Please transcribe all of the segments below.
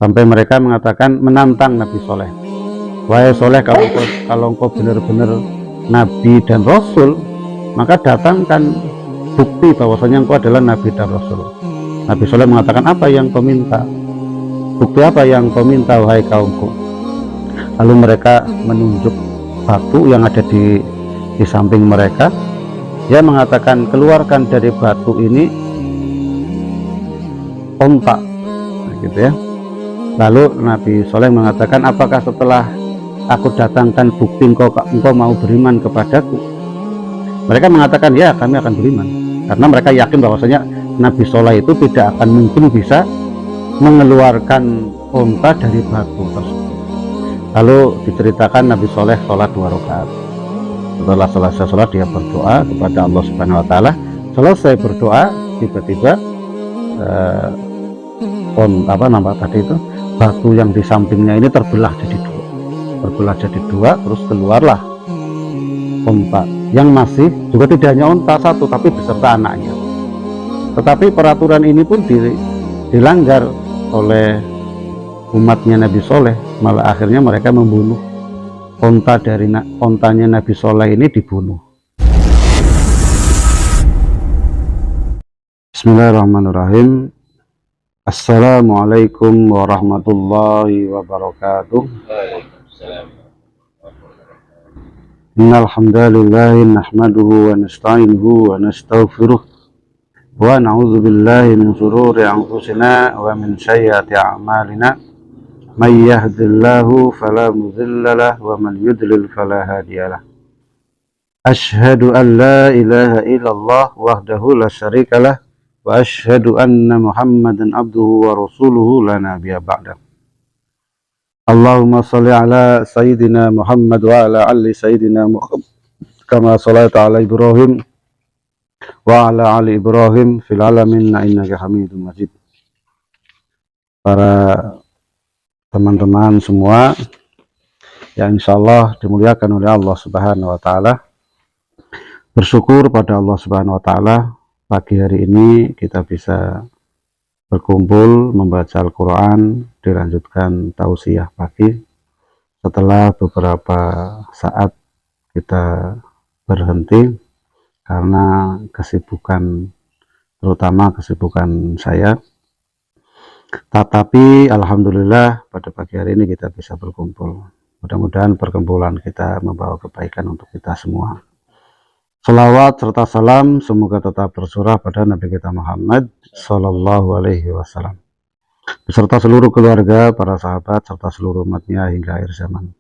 Sampai mereka mengatakan, menantang Nabi Soleh, wahai Soleh, kalau engkau benar-benar Nabi dan Rasul, maka datangkan bukti bahwasanya engkau adalah Nabi dan Rasul. Nabi Soleh mengatakan, apa yang kau minta? Bukti apa yang kau minta, wahai kaumku? Lalu mereka menunjuk batu yang ada di samping mereka. Dia mengatakan, keluarkan dari batu ini onta, gitu ya. Lalu Nabi Soleh mengatakan, apakah setelah aku datangkan bukti engkau mau beriman kepadaku? Mereka mengatakan, ya, kami akan beriman, karena mereka yakin bahwasanya Nabi Soleh itu tidak akan mungkin bisa mengeluarkan onta dari batu tersebut. Lalu diceritakan Nabi Soleh sholat 2 rakaat. Setelah selesai sholat, dia berdoa kepada Allah Subhanahu Wa Taala. Selesai berdoa, tiba-tiba batu yang di sampingnya ini terbelah jadi dua, terus keluarlah onta yang masih juga tidak hanya onta satu, tapi beserta anaknya. Tetapi peraturan ini pun dilanggar oleh umatnya Nabi Soleh, malah akhirnya mereka membunuh ontanya Nabi Soleh ini, dibunuh. Bismillahirrahmanirrahim. Assalamualaikum warahmatullahi wabarakatuh. Innal hamdalillah nahmaduhu wa nasta'inuhu wa nastaghfiruh wa na'udzu billahi min shururi anfusina wa min sayyiati a'malina. May yahdihillahu fala mudilla lahu wa man yudlil fala hadiya lahu. Asyhadu an la ilaha illallah wahdahu la syarika lah wa asyhadu anna Muhammadan abduhu wa rasuluhu la nabiyya ba'dah. Allahumma shalli ala sayyidina Muhammad wa ala ali sayyidina Muhammad kama shalaita ala Ibrahim wa ala ali Ibrahim fil alamin innaka Hamidum Majid. Para teman-teman semua yang insyaallah dimuliakan oleh Allah Subhanahu wa taala, bersyukur pada Allah Subhanahu wa taala, pagi hari ini kita bisa berkumpul membaca Al-Quran, dilanjutkan tausiah pagi setelah beberapa saat kita berhenti karena kesibukan, terutama kesibukan saya. Tetapi alhamdulillah pada pagi hari ini kita bisa berkumpul. Mudah-mudahan perkumpulan kita membawa kebaikan untuk kita semua. Salawat serta salam semoga tetap tercurah pada Nabi kita Muhammad Sallallahu Alaihi Wasallam beserta seluruh keluarga, para sahabat, serta seluruh umatnya hingga akhir zaman.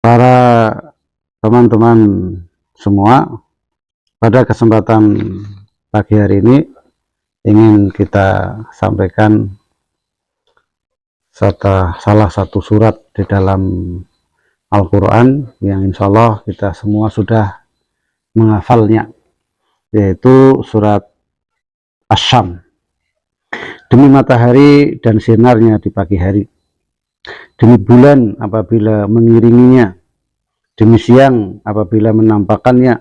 Para teman-teman semua, pada kesempatan pagi hari ini ingin kita sampaikan salah satu surat di dalam Al-Quran yang insya Allah kita semua sudah menghafalnya, yaitu surat Asy-Syams. Demi matahari dan sinarnya di pagi hari, demi bulan apabila mengiringinya, demi siang apabila menampakkannya,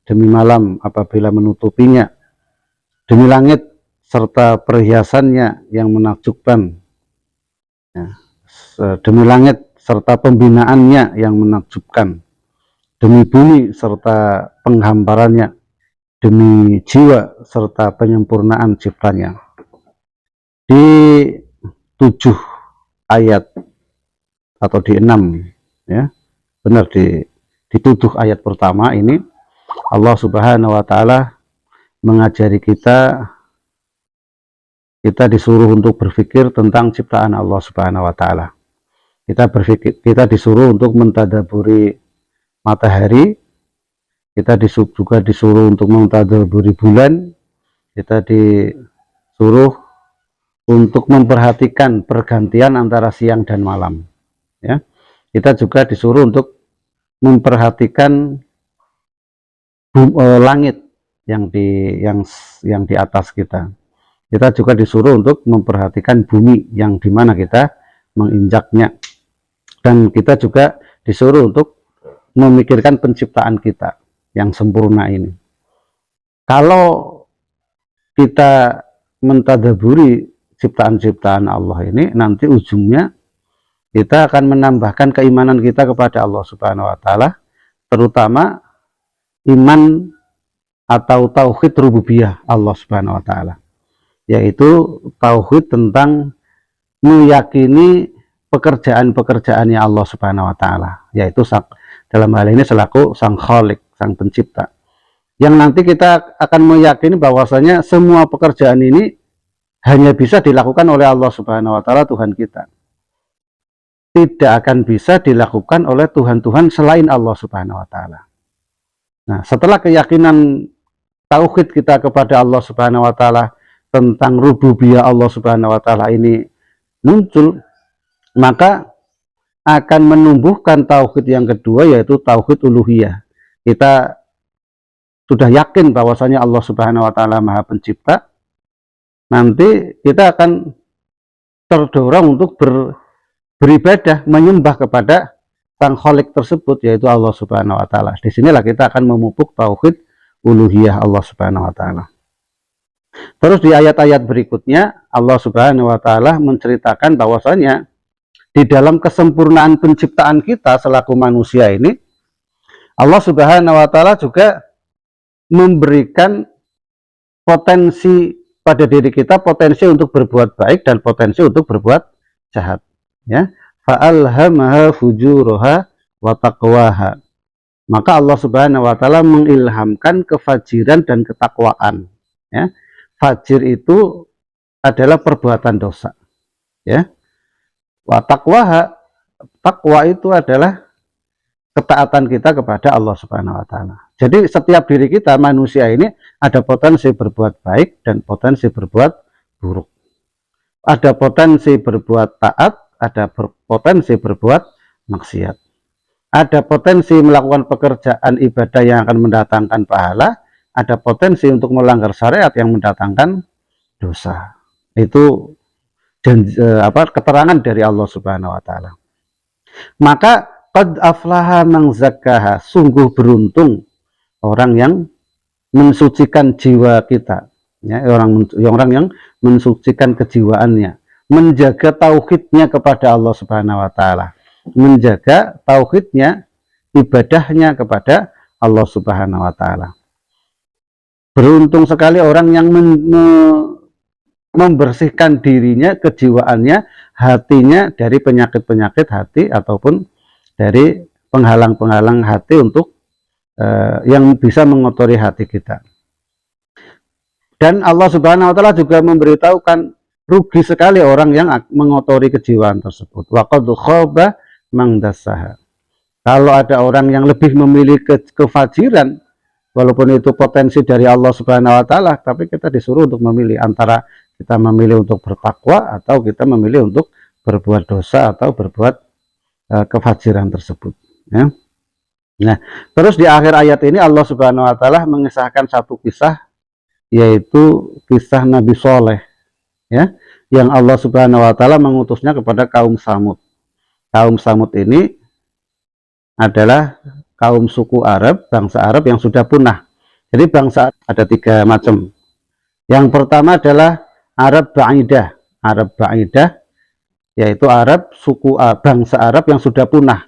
demi malam apabila menutupinya, demi langit serta perhiasannya yang menakjubkan, demi langit serta pembinaannya yang menakjubkan, demi bumi serta penghamparannya, demi jiwa serta penyempurnaan ciptanya. Di 7 ayat atau di 6, ya benar, di 7 ayat pertama ini Allah Subhanahu wa taala mengajari kita disuruh untuk berpikir tentang ciptaan Allah Subhanahu wa taala. Kita disuruh untuk mentadaburi matahari, kita juga disuruh untuk mentadaburi bulan, kita disuruh untuk memperhatikan pergantian antara siang dan malam, ya. Kita juga disuruh untuk memperhatikan langit yang di atas kita. Kita juga disuruh untuk memperhatikan bumi yang dimana kita menginjaknya. Dan kita juga disuruh untuk memikirkan penciptaan kita yang sempurna ini. Kalau kita mentadaburi ciptaan-ciptaan Allah ini, nanti ujungnya kita akan menambahkan keimanan kita kepada Allah Subhanahu wa taala, terutama iman atau tauhid rububiyah Allah Subhanahu wa taala, yaitu tauhid tentang meyakini pekerjaan-pekerjaannya Allah Subhanahu wa taala, yaitu dalam hal ini selaku sang Khalik, sang pencipta. Yang nanti kita akan meyakini bahwasanya semua pekerjaan ini hanya bisa dilakukan oleh Allah Subhanahu wa taala, Tuhan kita. Tidak akan bisa dilakukan oleh Tuhan-Tuhan selain Allah Subhanahu wa taala. Nah, setelah keyakinan tauhid kita kepada Allah Subhanahu wa taala tentang rububiyah Allah Subhanahu wa taala ini muncul, maka akan menumbuhkan tauhid yang kedua, yaitu tauhid uluhiyah. Kita sudah yakin bahwasanya Allah Subhanahu wa taala Maha Pencipta. Nanti kita akan terdorong untuk beribadah, menyembah kepada sang Khalik tersebut, yaitu Allah Subhanahu wa taala. Disinilah kita akan memupuk tauhid uluhiyah Allah Subhanahu wa taala. Terus di ayat-ayat berikutnya Allah Subhanahu wa taala menceritakan bahwasanya di dalam kesempurnaan penciptaan kita selaku manusia ini, Allah Subhanahu wa taala juga memberikan potensi pada diri kita, potensi untuk berbuat baik dan potensi untuk berbuat jahat, ya. Fa'alhamaha fujuraha wa taqwaha. Maka Allah Subhanahu wa taala mengilhamkan kefajiran dan ketakwaan, ya. Fajir itu adalah perbuatan dosa, ya. Wa taqwaha, takwa itu adalah ketaatan kita kepada Allah Subhanahu wa taala. Jadi setiap diri kita manusia ini ada potensi berbuat baik dan potensi berbuat buruk. Ada potensi berbuat taat, ada potensi berbuat maksiat. Ada potensi melakukan pekerjaan ibadah yang akan mendatangkan pahala, ada potensi untuk melanggar syariat yang mendatangkan dosa. Itu keterangan dari Allah Subhanahu wa taala. Maka qad aflaha man zakkaha, sungguh beruntung orang yang mensucikan jiwa kita, ya, orang yang mensucikan kejiwaannya, menjaga tauhidnya kepada Allah Subhanahu wa taala, menjaga tauhidnya, ibadahnya kepada Allah Subhanahu wa taala. Beruntung sekali orang yang membersihkan dirinya, kejiwaannya, hatinya dari penyakit-penyakit hati ataupun dari penghalang-penghalang hati untuk yang bisa mengotori hati kita. Dan Allah Subhanahu wa taala juga memberitahukan rugi sekali orang yang mengotori kejiwaan tersebut. Wa qad khaba man dassaha. Kalau ada orang yang lebih memilih kefajiran, walaupun itu potensi dari Allah Subhanahu wa taala, tapi kita disuruh untuk memilih antara kita memilih untuk bertakwa atau kita memilih untuk berbuat dosa atau berbuat kefajiran tersebut, ya. Nah, terus di akhir ayat ini Allah Subhanahu wa taala mengisahkan satu kisah, yaitu kisah Nabi Soleh, ya, yang Allah Subhanahu wa taala mengutusnya kepada kaum Samud. Kaum Samud ini adalah kaum suku Arab, bangsa Arab yang sudah punah. Jadi bangsa ada 3 macam. Yang pertama adalah Arab Ba'idah. Arab Ba'idah yaitu Arab suku bangsa Arab yang sudah punah.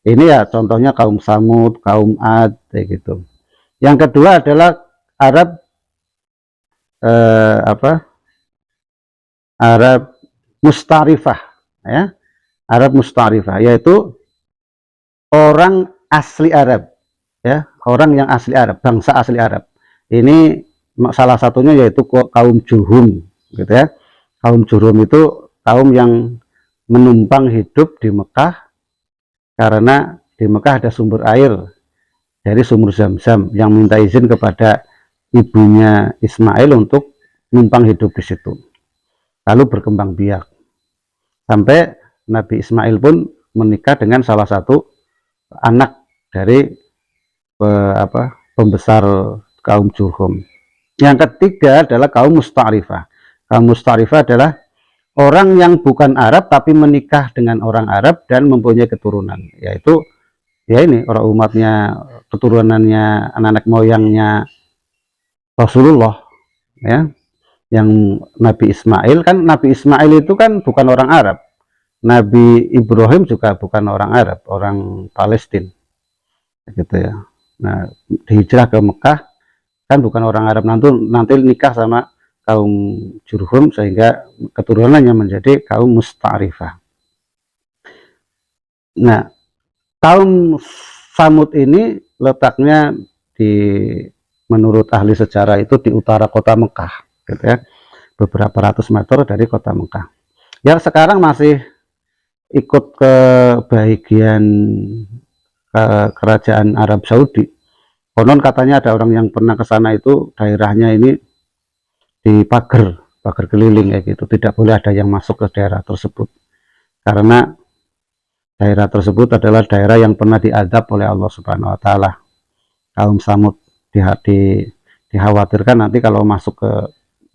Ini ya contohnya kaum Samud, kaum Ad, kayak gitu. Yang kedua adalah Arab Arab Mustarifah, ya. Arab Mustarifah yaitu orang asli Arab, ya, orang yang asli Arab, bangsa asli Arab. Ini salah satunya yaitu kaum Jurhum, gitu ya. Kaum Jurhum itu kaum yang menumpang hidup di Mekah, karena di Mekah ada sumber air dari sumur Zam-Zam, yang minta izin kepada ibunya Ismail untuk numpang hidup di situ. Lalu berkembang biak sampai Nabi Ismail pun menikah dengan salah satu anak dari pembesar kaum Jurhum. Yang ketiga adalah kaum Mustarifah. Kaum Mustarifah adalah orang yang bukan Arab tapi menikah dengan orang Arab dan mempunyai keturunan, yaitu ya ini orang umatnya, keturunannya, anak-anak moyangnya Rasulullah, ya. yang Nabi Ismail. Kan Nabi Ismail itu kan bukan orang Arab, Nabi Ibrahim juga bukan orang Arab, orang Palestina gitu ya. Nah, dihijrah ke Mekah kan bukan orang Arab, nanti nikah sama kaum Jurhum sehingga keturunannya menjadi kaum Musta'rifah. Nah, kaum Samud ini letaknya menurut ahli sejarah itu di utara kota Mekah gitu ya, beberapa ratus meter dari kota Mekah. Ya sekarang masih ikut ke bagian kerajaan Arab Saudi. Konon katanya ada orang yang pernah ke sana, itu daerahnya ini dipagar, pagar keliling kayak gitu, tidak boleh ada yang masuk ke daerah tersebut karena daerah tersebut adalah daerah yang pernah diadab oleh Allah Subhanahu wa taala. Kaum Samud dikhawatirkan nanti kalau masuk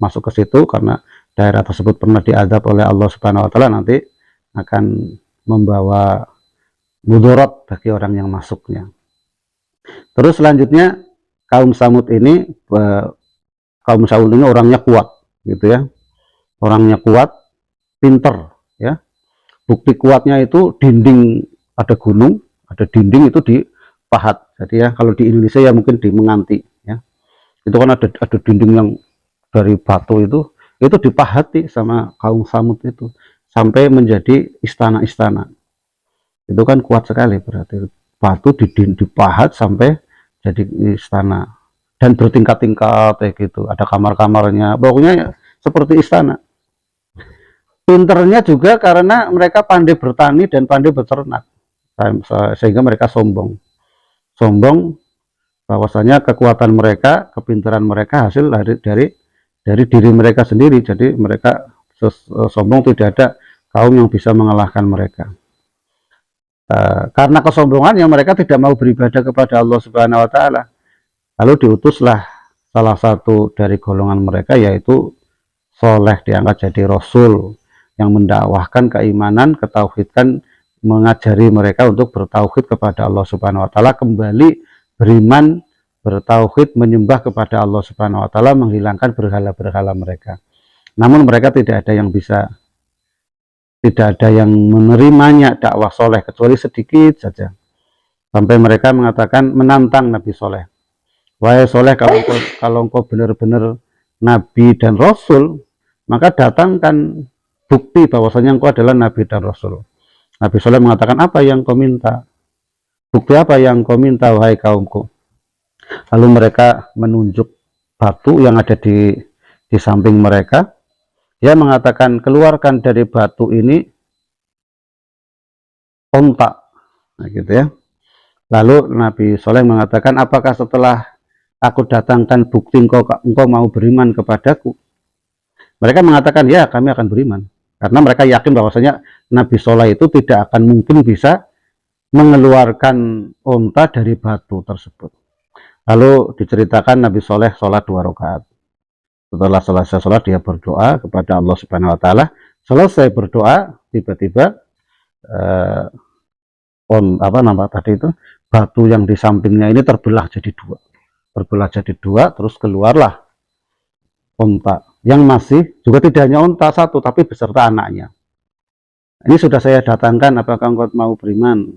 ke situ, karena daerah tersebut pernah diadab oleh Allah Subhanahu wa taala, nanti akan membawa mudarat bagi orang yang masuknya. Terus selanjutnya kaum Samud ini orangnya kuat gitu ya. Orangnya kuat, pinter ya. Bukti kuatnya itu dinding, ada gunung, ada dinding itu dipahat. Jadi ya kalau di Indonesia ya mungkin di Menganti ya. Itu kan ada dinding yang dari batu itu dipahati sama kaum Samud itu sampai menjadi istana-istana. Itu kan kuat sekali, berarti batu dipahat sampai jadi istana dan bertingkat-tingkat kayak gitu, ada kamar-kamarnya, pokoknya ya, seperti istana. Pinternya juga karena mereka pandai bertani dan pandai beternak, sehingga mereka sombong bahwasanya kekuatan mereka, kepintaran mereka hasil dari diri mereka sendiri. Jadi mereka sombong, tidak ada kaum yang bisa mengalahkan mereka. Karena kesombongannya mereka tidak mau beribadah kepada Allah Subhanahu wa taala. Lalu diutuslah salah satu dari golongan mereka, yaitu Soleh, diangkat jadi rasul yang mendakwahkan keimanan, ketauhidan, mengajari mereka untuk bertauhid kepada Allah Subhanahu wa taala, kembali beriman, bertauhid, menyembah kepada Allah Subhanahu wa taala, menghilangkan berhala-berhala mereka. Namun mereka tidak ada yang menerimanya dakwah Soleh, kecuali sedikit saja. Sampai mereka mengatakan, menantang Nabi Soleh, wahai Soleh, kalau engkau benar-benar Nabi dan Rasul, maka datangkan bukti bahwasanya engkau adalah Nabi dan Rasul. Nabi Soleh mengatakan, apa yang kau minta? Bukti apa yang kau minta, wahai kaumku? Lalu mereka menunjuk batu yang ada di samping mereka. Dia mengatakan, keluarkan dari batu ini onta, nah, gitu ya. Lalu Nabi Soleh mengatakan, apakah setelah aku datangkan bukti engkau mau beriman kepadaku? Mereka mengatakan, ya, kami akan beriman. Karena mereka yakin bahwasanya Nabi Soleh itu tidak akan mungkin bisa mengeluarkan onta dari batu tersebut. Lalu diceritakan Nabi Soleh sholat 2 rakaat. Setelah selesai sholat, dia berdoa kepada Allah Subhanahu wa taala. Selesai berdoa, tiba-tiba batu yang di sampingnya ini terbelah jadi dua, terus keluarlah onta yang masih juga tidak hanya onta satu, tapi beserta anaknya. Ini sudah saya datangkan, apakah engkau mau beriman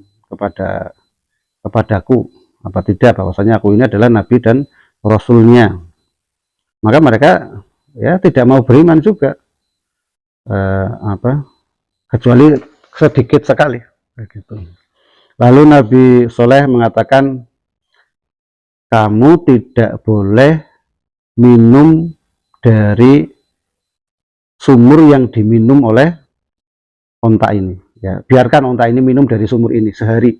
kepadaku apa tidak, bahwasanya aku ini adalah Nabi dan Rasulnya? Maka mereka ya tidak mau beriman juga, kecuali sedikit sekali begitu. Lalu Nabi Soleh mengatakan, kamu tidak boleh minum dari sumur yang diminum oleh onta ini ya. Biarkan onta ini minum dari sumur ini sehari,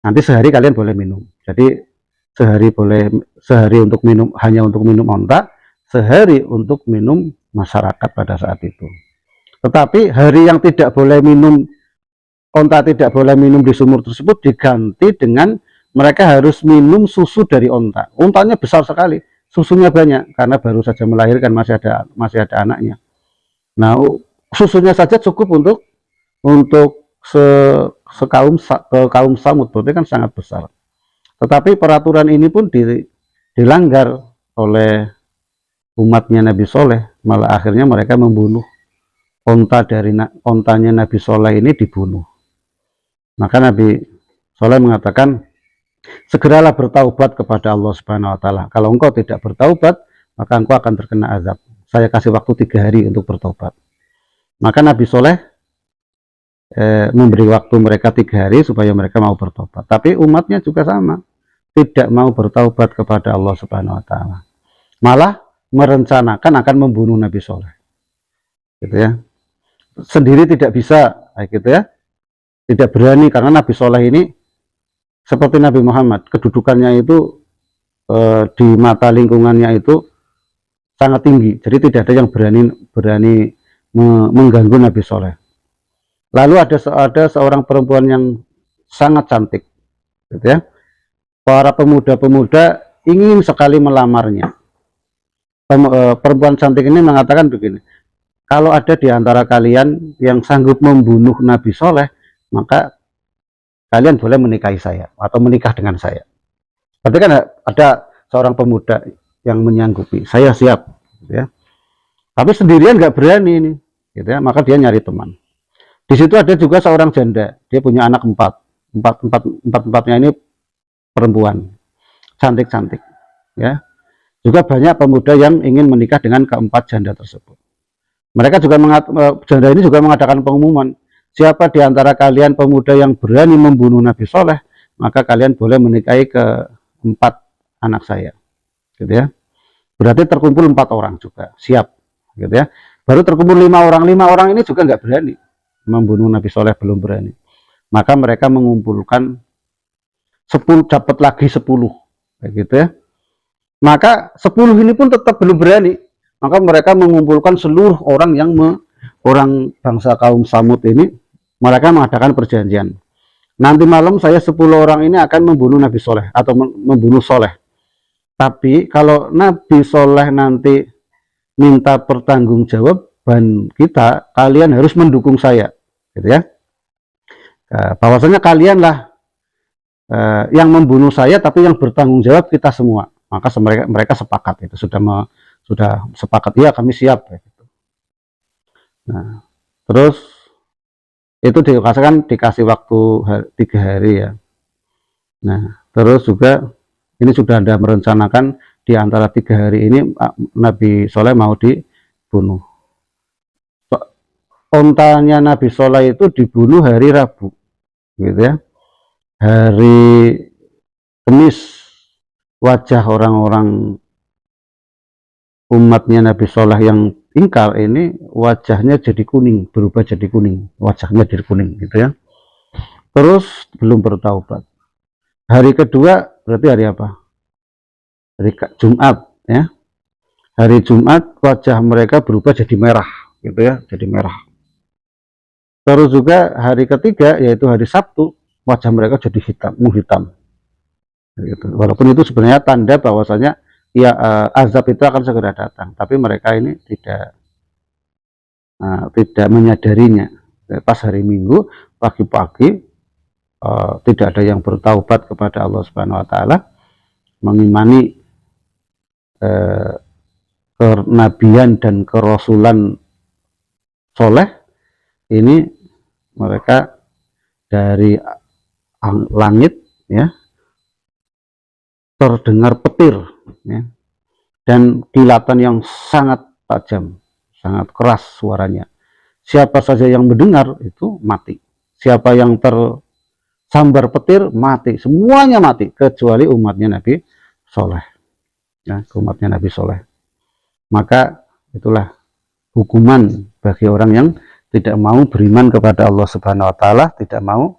nanti sehari kalian boleh minum. Jadi sehari untuk minum, hanya untuk minum onta, sehari untuk minum masyarakat pada saat itu. Tetapi hari yang tidak boleh minum, onta tidak boleh minum di sumur tersebut, diganti dengan mereka harus minum susu dari onta. Ontanya besar sekali, susunya banyak karena baru saja melahirkan, masih ada anaknya. Nah, susunya saja cukup untuk kaum Samud, berarti kan sangat besar. Tetapi peraturan ini pun dilanggar oleh umatnya Nabi Soleh, malah akhirnya mereka membunuh ontanya Nabi Soleh ini dibunuh. Maka Nabi Soleh mengatakan, segeralah bertaubat kepada Allah Subhanahu Wa Taala. Kalau engkau tidak bertaubat, maka engkau akan terkena azab. Saya kasih waktu 3 hari untuk bertaubat. Maka Nabi Soleh memberi waktu mereka 3 hari supaya mereka mau bertobat. Tapi umatnya juga sama, tidak mau bertaubat kepada Allah Subhanahu Wa Taala. Malah merencanakan akan membunuh Nabi Soleh, gitu ya. Sendiri tidak bisa, gitu ya. Tidak berani karena Nabi Soleh ini seperti Nabi Muhammad, kedudukannya itu di mata lingkungannya itu sangat tinggi. Jadi tidak ada yang berani mengganggu Nabi Soleh. Lalu ada seorang perempuan yang sangat cantik, gitu ya. Para pemuda-pemuda ingin sekali melamarnya. Perempuan cantik ini mengatakan begini, kalau ada di antara kalian yang sanggup membunuh Nabi Soleh, maka kalian boleh menikahi saya atau menikah dengan saya. Berarti kan ada seorang pemuda yang menyanggupi, saya siap, gitu ya. Tapi sendirian nggak berani ini, gitu ya. Maka dia nyari teman. Di situ ada juga seorang janda, dia punya anak empatnya ini perempuan, cantik-cantik, ya. Juga banyak pemuda yang ingin menikah dengan keempat janda tersebut. Mereka juga janda ini juga mengadakan pengumuman, siapa di antara kalian pemuda yang berani membunuh Nabi Soleh, maka kalian boleh menikahi keempat anak saya, gitu ya. Berarti terkumpul 4 orang juga siap, gitu ya. Baru terkumpul 5 orang ini juga nggak berani membunuh Nabi Soleh, belum berani. Maka mereka mengumpulkan 10, dapat lagi 10, kayak gitu ya. Maka 10 ini pun tetap belum berani. Maka mereka mengumpulkan seluruh orang yang orang bangsa kaum Samud ini. Mereka mengadakan perjanjian. Nanti malam saya 10 orang ini akan membunuh Nabi Soleh atau membunuh Soleh. Tapi kalau Nabi Soleh nanti minta pertanggungjawaban kita, kalian harus mendukung saya, gitu ya. Bahwasanya kalianlah yang membunuh saya, tapi yang bertanggung jawab kita semua. Maka mereka sepakat, itu sudah sepakat, ya kami siap, gitu. Nah, terus itu dikasih waktu 3 hari ya. Nah, terus juga ini sudah ada merencanakan di antara 3 hari ini Nabi Soleh mau dibunuh. Ontanya Nabi Soleh itu dibunuh hari Rabu, gitu ya. Hari Kamis wajah orang-orang umatnya Nabi Soleh yang ingkar ini wajahnya jadi kuning, berubah jadi kuning, wajahnya jadi kuning, gitu ya. Terus belum bertaubat. Hari kedua berarti hari apa? Hari Jumat, ya. Hari Jumat wajah mereka berubah jadi merah, gitu ya, jadi merah. Terus juga hari ketiga yaitu hari Sabtu, wajah mereka jadi menghitam. Gitu. Walaupun itu sebenarnya tanda bahwasanya ya azab itu akan segera datang, tapi mereka ini tidak menyadarinya. Pas hari Minggu pagi-pagi tidak ada yang bertaubat kepada Allah Subhanahu Wa Taala, mengimani kenabian dan kerasulan Soleh. Ini mereka dari langit, ya, terdengar petir, ya, dan kilatan yang sangat tajam, sangat keras suaranya. Siapa saja yang mendengar itu mati. Siapa yang tersambar petir mati, semuanya mati kecuali umatnya Nabi Soleh, ya, umatnya Nabi Soleh. Maka itulah hukuman bagi orang yang tidak mau beriman kepada Allah Subhanahu Wa Taala, tidak mau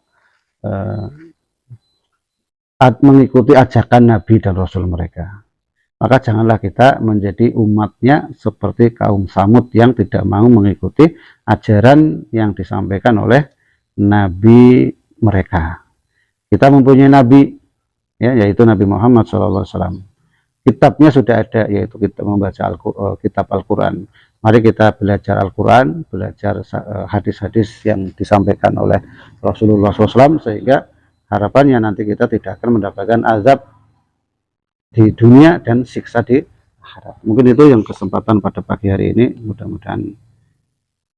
mengikuti ajakan Nabi dan Rasul mereka. Maka janganlah kita menjadi umatnya seperti kaum Samud yang tidak mau mengikuti ajaran yang disampaikan oleh Nabi mereka. Kita mempunyai Nabi, ya, yaitu Nabi Muhammad SAW. Kitabnya sudah ada, yaitu kita membaca kitab Al-Quran. Mari kita belajar Al-Quran, belajar hadis-hadis yang disampaikan oleh Rasulullah SAW, sehingga harapannya nanti kita tidak akan mendapatkan azab di dunia dan siksa di akhirat. Mungkin itu yang kesempatan pada pagi hari ini. Mudah-mudahan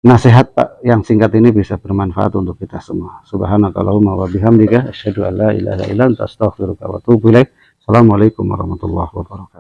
nasihat Pak yang singkat ini bisa bermanfaat untuk kita semua. Subhanakallahumma wa bihamdika asyhadu an la ilaha illa anta astaghfiruka wa atubu ilaik. Assalamualaikum warahmatullahi wabarakatuh.